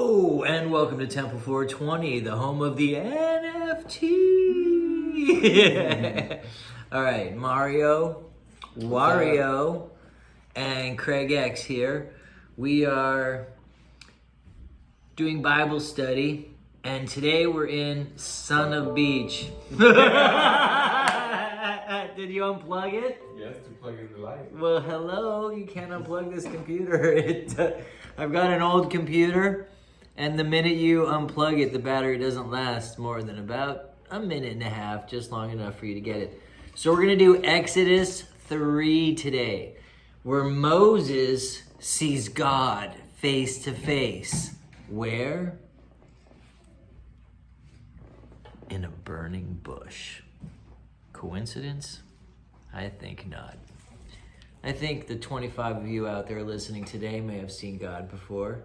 Hello and welcome to Temple 420, the home of the NFT. All right, Mario, Wario, and Craig X here. We are doing Bible study, and today we're in Son of Beach. Did you unplug it? Yes, to plug in the light. Well, hello. You can't unplug this computer. I've got an old computer, and the minute you unplug it, the battery doesn't last more than about a minute and a half, just long enough for you to get it. So we're going to do Exodus 3 today, where Moses sees God face to face. Where? In a burning bush. Coincidence? I think not. I think the 25 of you out there listening today may have seen God before.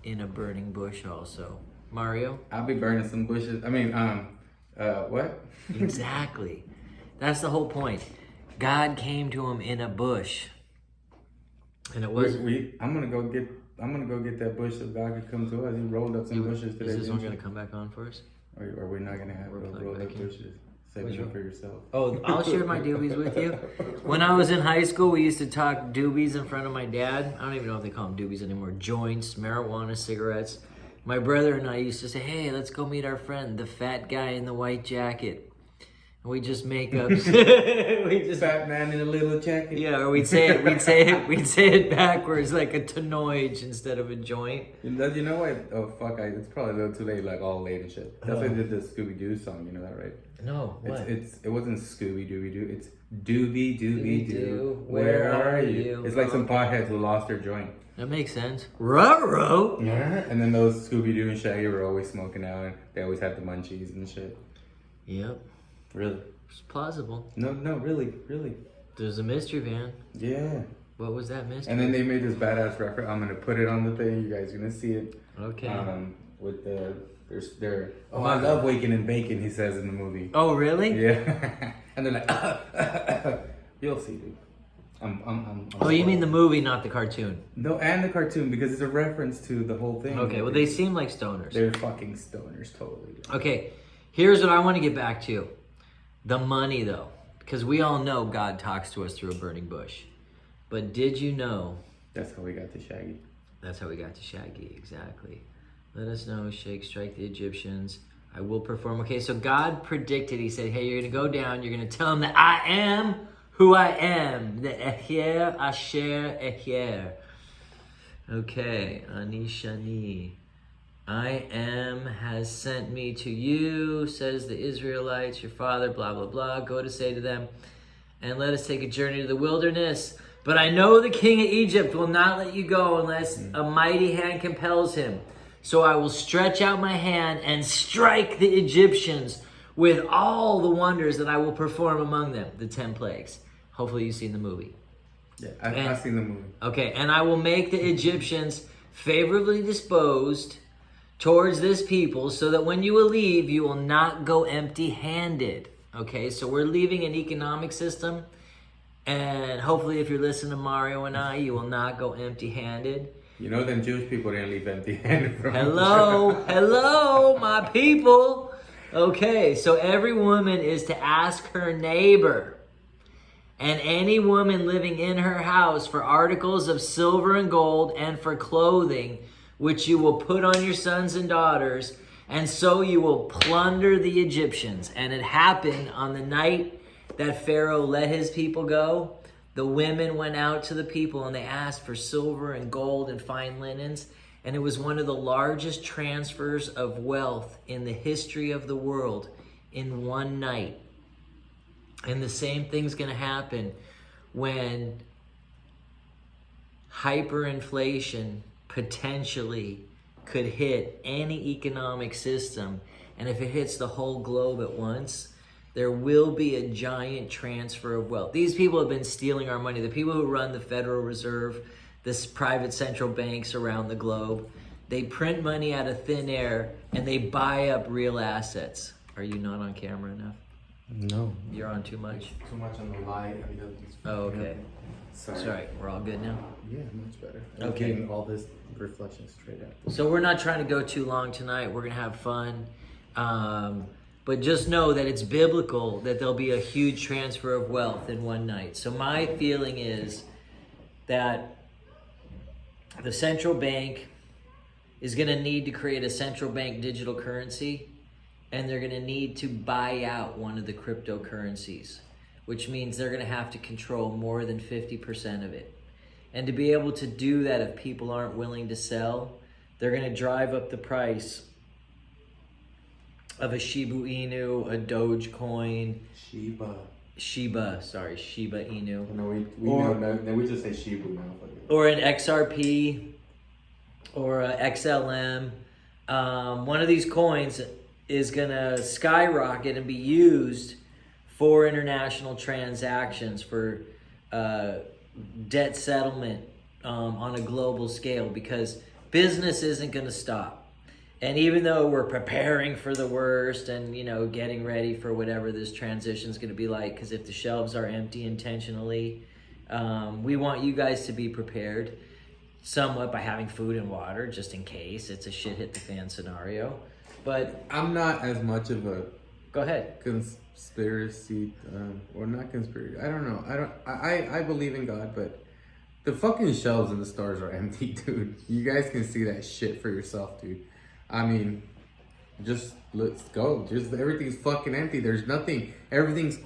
In a burning bush also. Mario? I'll be burning some bushes. What? Exactly. That's the whole point. God came to him in a bush. And it was I'm gonna go get that bush so God could come to us. He rolled up some bushes today. Is this one gonna come back on first? Or are we not gonna have those rolled up bushes? Save it for yourself. Oh, I'll share my doobies with you. When I was in high school, we used to talk doobies in front of my dad. I don't even know if they call them doobies anymore. Joints, marijuana, cigarettes. My brother and I used to say, hey, let's go meet our friend, the fat guy in the white jacket. And we just make up. Fat man in a little jacket. Yeah, or we'd say it backwards like a tenoid instead of a joint. You know what? Oh fuck! It's probably a little too late, like all late and shit. That's why they did the Scooby Doo song. You know that, right? No, what? It wasn't Scooby Dooby Doo. It's Dooby Dooby Doo. Where are you? It's like some potheads who lost their joint. That makes sense. Ruh-roh. Yeah. And then those Scooby Doo and Shaggy were always smoking out, and they always had the munchies and shit. Yep. Really? It's plausible. No, really. There's a mystery van. Yeah. What was that mystery? And then they made this badass record. I'm gonna put it on the thing. You guys are gonna see it. Okay. With their I love waking and bacon. He says in the movie. Oh, really? Yeah. And they're like, you'll see, dude. Oh, you mean the movie, not the cartoon? No, and the cartoon, because it's a reference to the whole thing. Okay, well, they seem like stoners. They're fucking stoners, totally. Okay, here's what I want to get back to. The money, though. Because we all know God talks to us through a burning bush. But did you know... That's how we got to Shaggy. That's how we got to Shaggy, exactly. Let us know, strike the Egyptians. I will perform. Okay, so God predicted, he said, hey, you're going to go down, you're going to tell them that I am who I am. The Ehyeh Asher Ehyeh. Okay, Ani Shani. I am has sent me to you, says the Israelites, your father, blah, blah, blah. Go to say to them, and let us take a journey to the wilderness. But I know the king of Egypt will not let you go unless a mighty hand compels him. So I will stretch out my hand and strike the Egyptians with all the wonders that I will perform among them, the 10 plagues. Hopefully you've seen the movie. Yeah, I've seen the movie. Okay, and I will make the Egyptians favorably disposed towards this people so that when you will leave, you will not go empty-handed. Okay, so we're leaving an economic system, and hopefully if you're listening to Mario and I, you will not go empty-handed. You know them Jewish people didn't leave empty-handed from Hello, my people. Okay, so every woman is to ask her neighbor and any woman living in her house for articles of silver and gold and for clothing, which you will put on your sons and daughters, and so you will plunder the Egyptians. And it happened on the night that Pharaoh let his people go. The women went out to the people and they asked for silver and gold and fine linens. And it was one of the largest transfers of wealth in the history of the world in one night. And the same thing's going to happen when hyperinflation potentially could hit any economic system. And if it hits the whole globe at once, there will be a giant transfer of wealth. These people have been stealing our money. The people who run the Federal Reserve, this private central banks around the globe, they print money out of thin air and they buy up real assets. Are you not on camera enough? No. You're on too much? Too much on the light. Oh, okay. Sorry, we're all good now. Yeah, much better. Okay. Getting all this reflection straight out. So we're not trying to go too long tonight. We're gonna have fun, but just know that it's biblical that there'll be a huge transfer of wealth in one night. So my feeling is that the central bank is gonna need to create a central bank digital currency, and they're gonna need to buy out one of the cryptocurrencies, which means they're gonna have to control more than 50% of it. And to be able to do that, if people aren't willing to sell, they're going to drive up the price of a Shiba Inu, a Dogecoin. Shiba Inu. No, we just say Shiba now. Or an XRP, or a XLM. One of these coins is going to skyrocket and be used for international transactions, for debt settlement on a global scale, because business isn't going to stop. And even though we're preparing for the worst and, getting ready for whatever this transition is going to be like, because if the shelves are empty intentionally, we want you guys to be prepared somewhat by having food and water, just in case it's a shit hit the fan scenario. But I'm not as much of a go ahead. Conspiracy, or not conspiracy. I don't know. I believe in God, but the fucking shelves in the stores are empty, dude. You guys can see that shit for yourself, dude. I mean, just let's go. Just everything's fucking empty. There's nothing. Everything's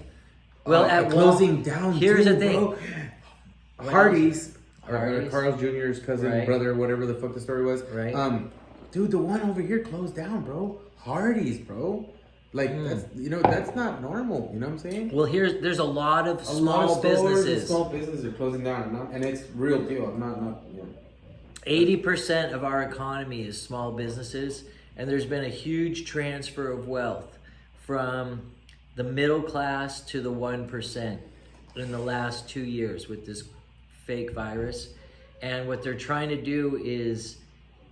at closing down. Here's too, the thing. bro. Hardee's, Hardee's. Carl Jr.'s cousin, Right. brother, whatever the fuck the story was. Right. Dude, the one over here closed down, bro. Hardee's, bro. Like that's not normal. You know what I'm saying? Well, there's a lot of Small small businesses. Small businesses are closing down, and it's real deal. I'm not. 80% of our economy is small businesses, and there's been a huge transfer of wealth from the middle class to the 1% in the last 2 years with this fake virus. And what they're trying to do is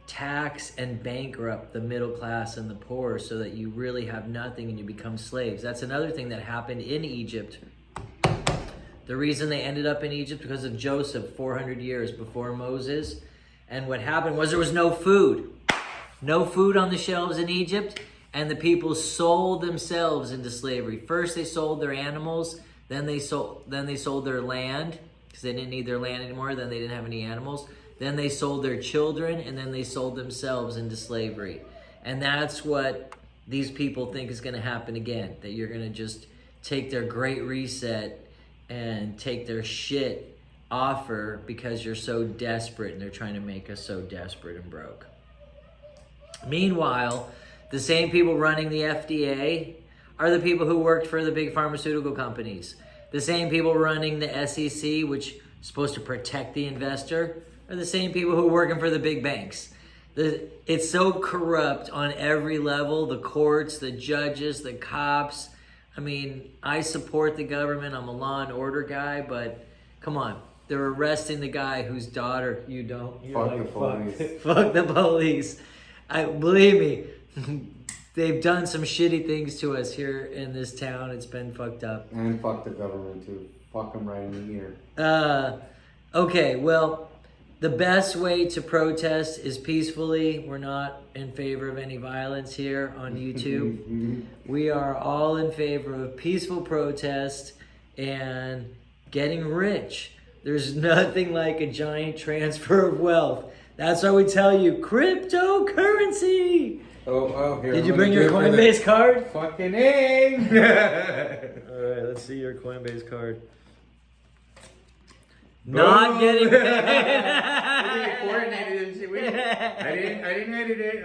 tax and bankrupt the middle class and the poor so that you really have nothing and you become slaves. That's another thing that happened in Egypt. The reason they ended up in Egypt because of Joseph 400 years before Moses. And what happened was there was no food. No food on the shelves in Egypt, and the people sold themselves into slavery. First they sold their animals, then they sold their land because they didn't need their land anymore, then they didn't have any animals. Then they sold their children, and then they sold themselves into slavery. And that's what these people think is going to happen again, that you're going to just take their great reset and take their shit offer because you're so desperate, and they're trying to make us so desperate and broke. Meanwhile, the same people running the FDA are the people who worked for the big pharmaceutical companies. The same people running the SEC, which is supposed to protect the investor, are the same people who are working for the big banks. It's so corrupt on every level, the courts, the judges, the cops. I mean, I support the government. I'm a law and order guy, but come on. They're arresting the guy whose daughter you don't. Fuck the police. Fuck the police. Believe me, they've done some shitty things to us here in this town. It's been fucked up. And fuck the government too. Fuck them right in the ear. Okay, well, the best way to protest is peacefully. We're not in favor of any violence here on YouTube. We are all in favor of peaceful protest and getting rich. There's nothing like a giant transfer of wealth. That's why we tell you, cryptocurrency. Oh, here. Did you bring your Coinbase card? Fucking A. All right, let's see your Coinbase card. Not getting paid. Coordinated and shit. I didn't edit it.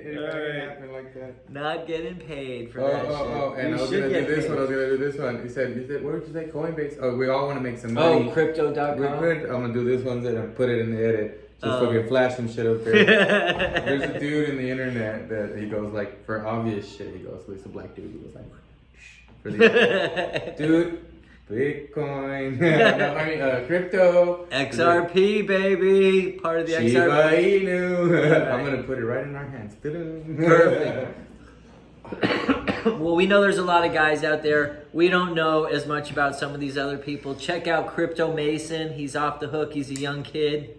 It happened like that. Not getting paid for that shit. And You I was should gonna get do this paid. one. I was gonna do this one. He said, what did you say? Coinbase. Oh, we all want to make some money. Oh, crypto.com. We're good. I'm gonna do this one and put it in the edit. Just fucking flash some shit up there. There's a dude in the internet that he goes like, for obvious shit, he goes, well, he's a black dude. He goes like, shh. For the dude, Bitcoin. No, I mean, crypto. XRP, baby. Part of the Shiba XRP. Inu. I'm gonna put it right in our hands. Perfect. Well, we know there's a lot of guys out there. We don't know as much about some of these other people. Check out Crypto Mason. He's off the hook. He's a young kid.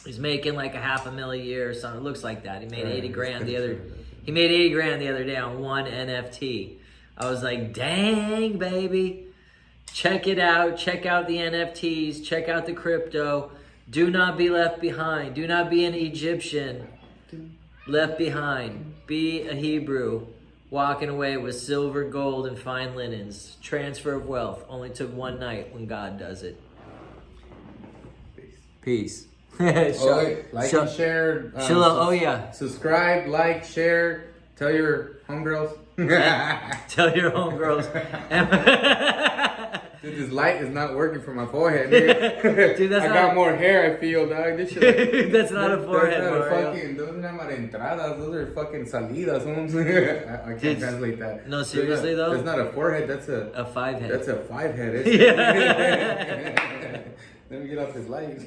He's making like $500,000 a year or something. It looks like that. He made 80 grand the other. He made 80 grand the other day on one NFT. I was like, dang, baby. Check it out. Check out the NFTs. Check out the crypto. Do not be left behind. Do not be an Egyptian left behind. Be a Hebrew walking away with silver, gold, and fine linens. Transfer of wealth only took one night when God does it. Peace. Oh, wait, like and share. Shalom. Oh, yeah. Subscribe, like, share. Tell your homegirls. Tell your homegirls. Dude, this light is not working for my forehead, dude. Dude, that's I got more hair, I feel, dog. This shit. That's not a forehead, That's not a Mario. fucking, those are not entradas, those are fucking salidas. I can't Dude, translate that. no, seriously, though? That's not a forehead, that's A 5 head. That's a 5 head. Yeah. Let me get off this light.